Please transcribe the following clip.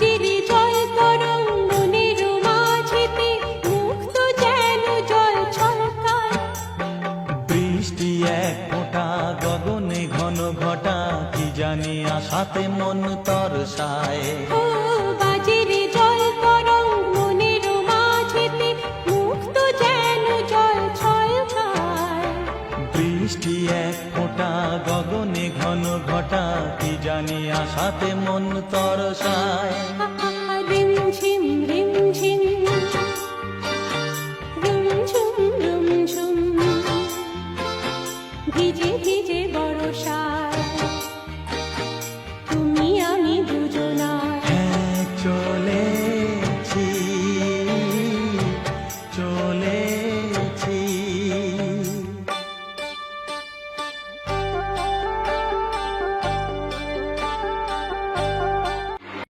বাজেরে জল তরঙ্গ মনের মাঝেতে মুক্ত যেন জল ছলকায়। বৃষ্টি এক ফোঁটা গগনে ঘন ঘটা কি জানি আশাতে মন তরসায়। ও বাজেরে জল তরঙ্গ মনের মাঝেতে মুক্ত যেন জল ছলকায়। বৃষ্টি এক ফোঁটা গগনে ঘন ঘটা কি জানি আশাতে মন তরসায়।